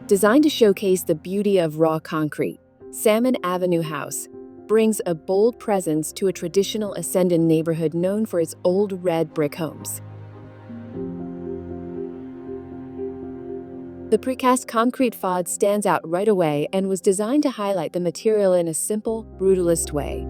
Designed to showcase the beauty of raw concrete, Salmon Avenue House brings a bold presence to a traditional Essendon neighborhood known for its old red brick homes. The precast concrete facade stands out right away and was designed to highlight the material in a simple, brutalist way.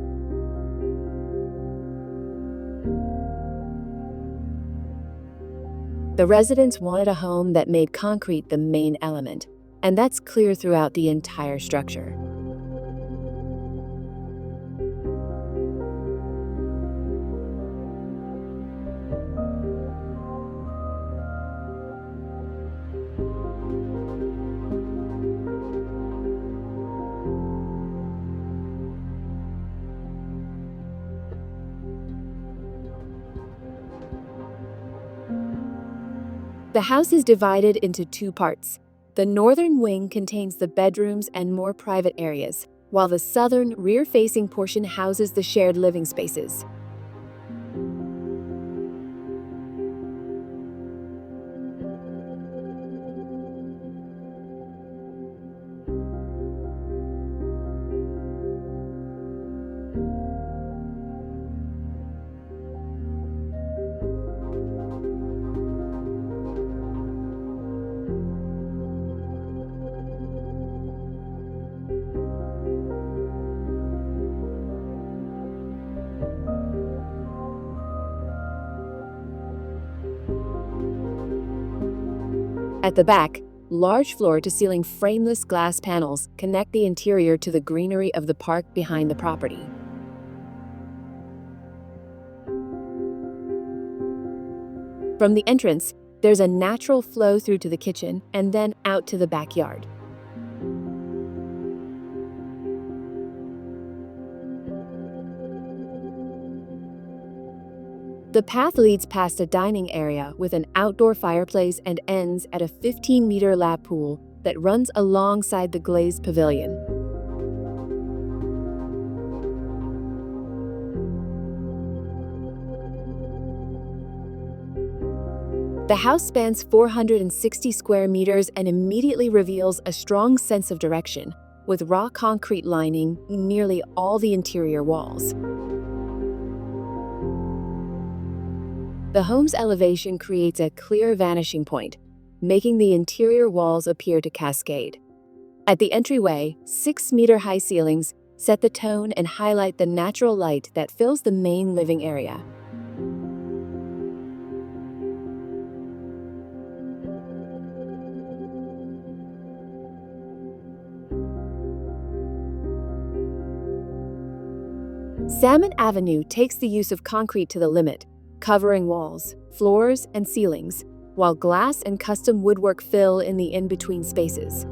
The residents wanted a home that made concrete the main element, and that's clear throughout the entire structure. The house is divided into two parts. The northern wing contains the bedrooms and more private areas, while the southern, rear-facing portion houses the shared living spaces. At the back, large floor-to-ceiling frameless glass panels connect the interior to the greenery of the park behind the property. From the entrance, there's a natural flow through to the kitchen and then out to the backyard. The path leads past a dining area with an outdoor fireplace and ends at a 15-meter lap pool that runs alongside the glazed pavilion. The house spans 460 square meters and immediately reveals a strong sense of direction, with raw concrete lining nearly all the interior walls. The home's elevation creates a clear vanishing point, making the interior walls appear to cascade. At the entryway, 6-meter-high ceilings set the tone and highlight the natural light that fills the main living area. Salmon Avenue takes the use of concrete to the limit, covering walls, floors, and ceilings, while glass and custom woodwork fill in the in-between spaces.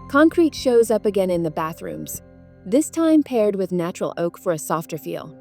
Concrete shows up again in the bathrooms, this time paired with natural oak for a softer feel.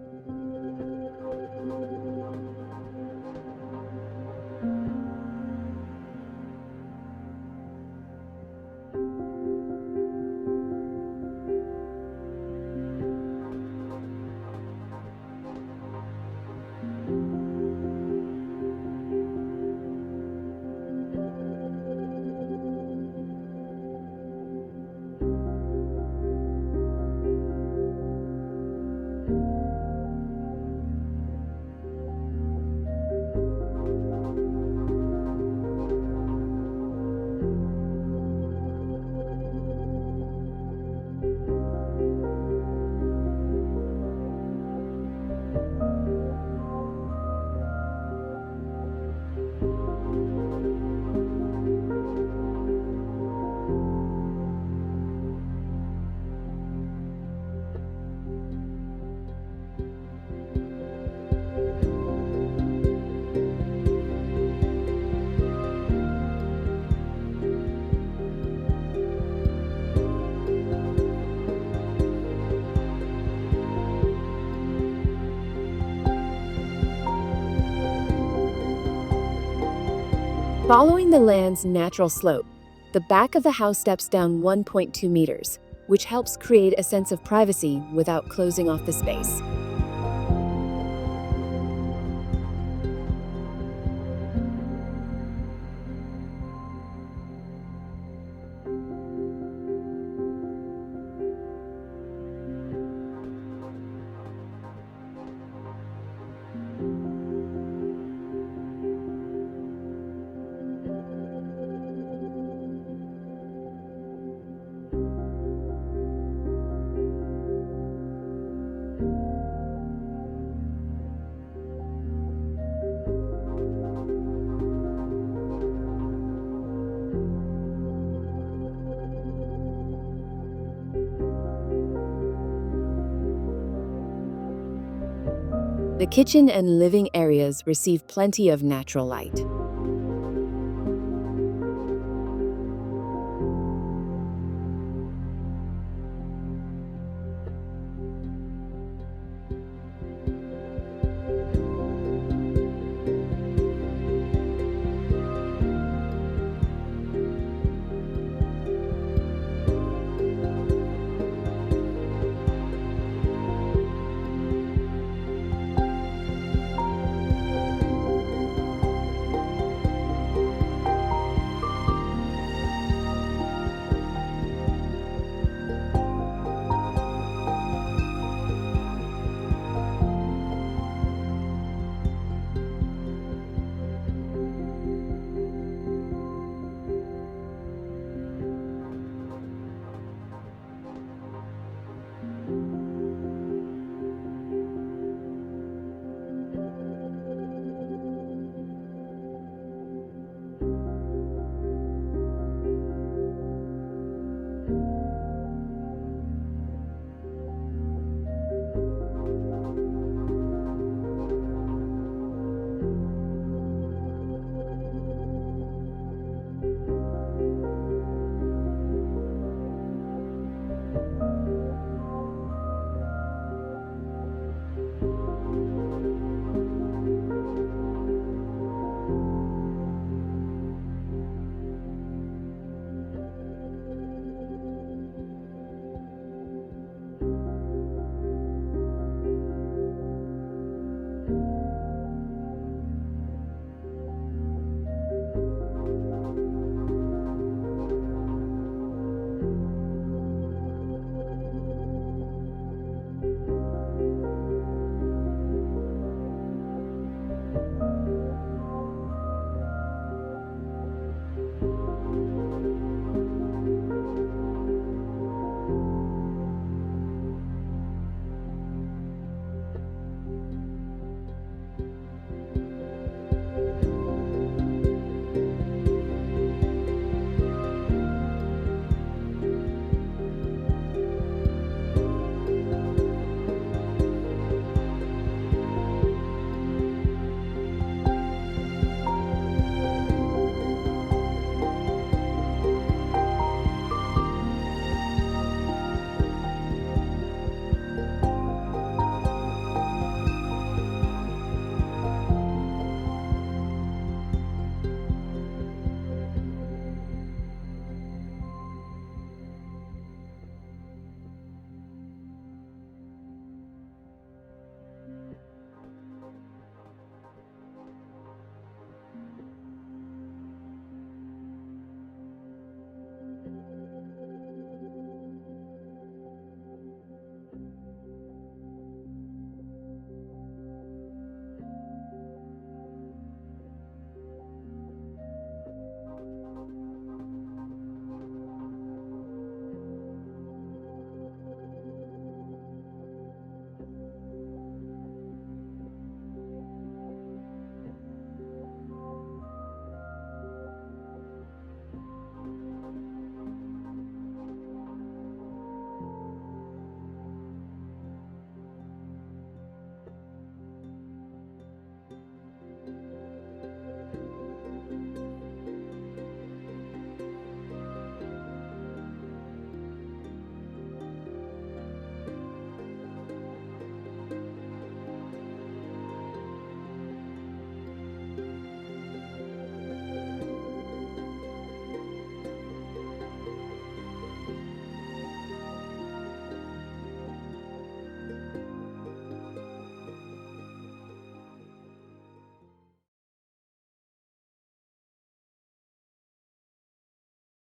Following the land's natural slope, the back of the house steps down 1.2 meters, which helps create a sense of privacy without closing off the space. The kitchen and living areas receive plenty of natural light.